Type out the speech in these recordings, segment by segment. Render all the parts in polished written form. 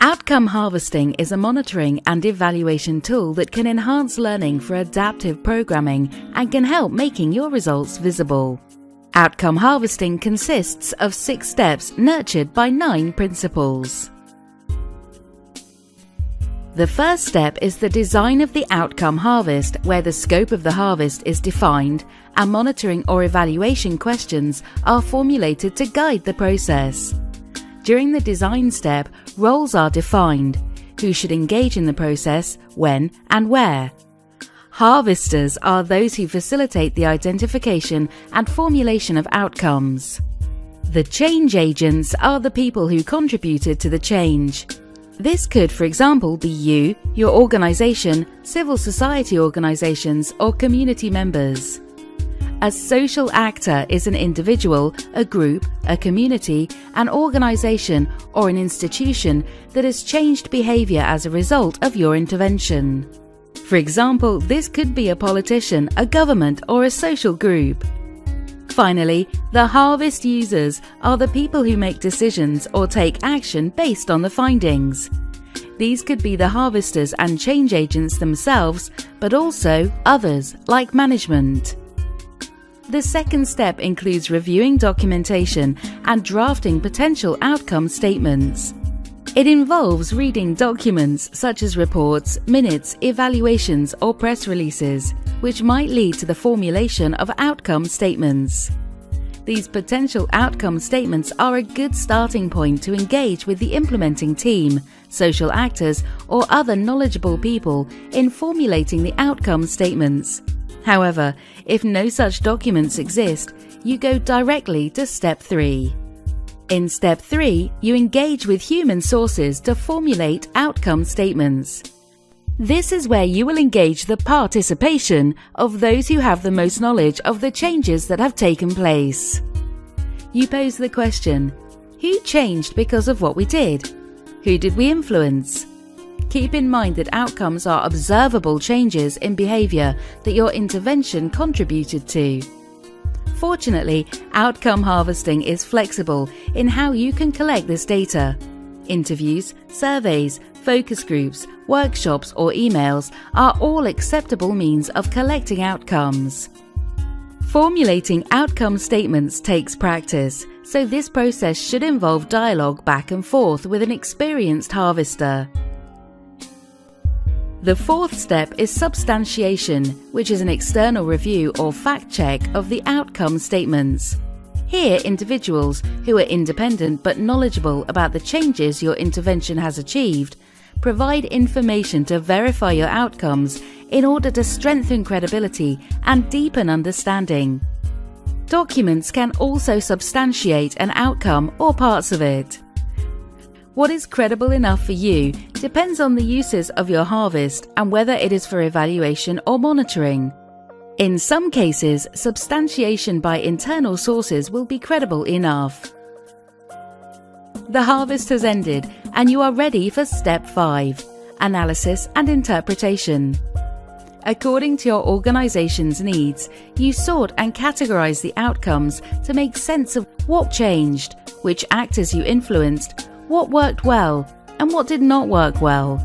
Outcome harvesting is a monitoring and evaluation tool that can enhance learning for adaptive programming and can help making your results visible. Outcome harvesting consists of 6 steps nurtured by 9 principles. The first step is the design of the outcome harvest, where the scope of the harvest is defined and monitoring or evaluation questions are formulated to guide the process. During the design step, roles are defined: who should engage in the process, when and where. Harvesters are those who facilitate the identification and formulation of outcomes. The change agents are the people who contributed to the change. This could, for example, be you, your organization, civil society organizations, or community members. A social actor is an individual, a group, a community, an organization, or an institution that has changed behavior as a result of your intervention. For example, this could be a politician, a government, or a social group. Finally, the harvest users are the people who make decisions or take action based on the findings. These could be the harvesters and change agents themselves, but also others, like management. The second step includes reviewing documentation and drafting potential outcome statements. It involves reading documents such as reports, minutes, evaluations, or press releases, which might lead to the formulation of outcome statements. These potential outcome statements are a good starting point to engage with the implementing team, social actors, or other knowledgeable people in formulating the outcome statements. However, if no such documents exist, you go directly to Step 3. In Step 3, you engage with human sources to formulate outcome statements. This is where you will engage the participation of those who have the most knowledge of the changes that have taken place. You pose the question: who changed because of what we did? Who did we influence? Keep in mind that outcomes are observable changes in behavior that your intervention contributed to. Fortunately, outcome harvesting is flexible in how you can collect this data. Interviews, surveys, focus groups, workshops, or emails are all acceptable means of collecting outcomes. Formulating outcome statements takes practice, so this process should involve dialogue back and forth with an experienced harvester. The fourth step is substantiation, which is an external review or fact check of the outcome statements. Here, individuals who are independent but knowledgeable about the changes your intervention has achieved provide information to verify your outcomes in order to strengthen credibility and deepen understanding. Documents can also substantiate an outcome or parts of it. What is credible enough for you depends on the uses of your harvest and whether it is for evaluation or monitoring. In some cases, substantiation by internal sources will be credible enough. The harvest has ended and you are ready for Step 5, Analysis and Interpretation. According to your organization's needs, you sort and categorize the outcomes to make sense of what changed, which actors you influenced, what worked well, and what did not work well.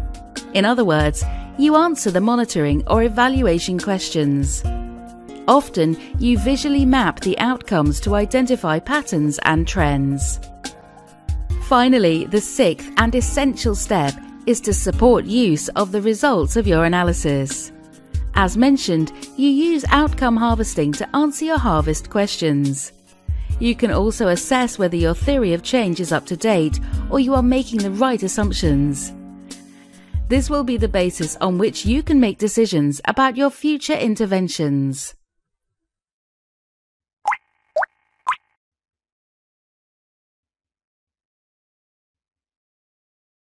In other words, you answer the monitoring or evaluation questions. Often, you visually map the outcomes to identify patterns and trends. Finally, the sixth and essential step is to support use of the results of your analysis. As mentioned, you use outcome harvesting to answer your harvest questions. You can also assess whether your theory of change is up to date or you are making the right assumptions. This will be the basis on which you can make decisions about your future interventions.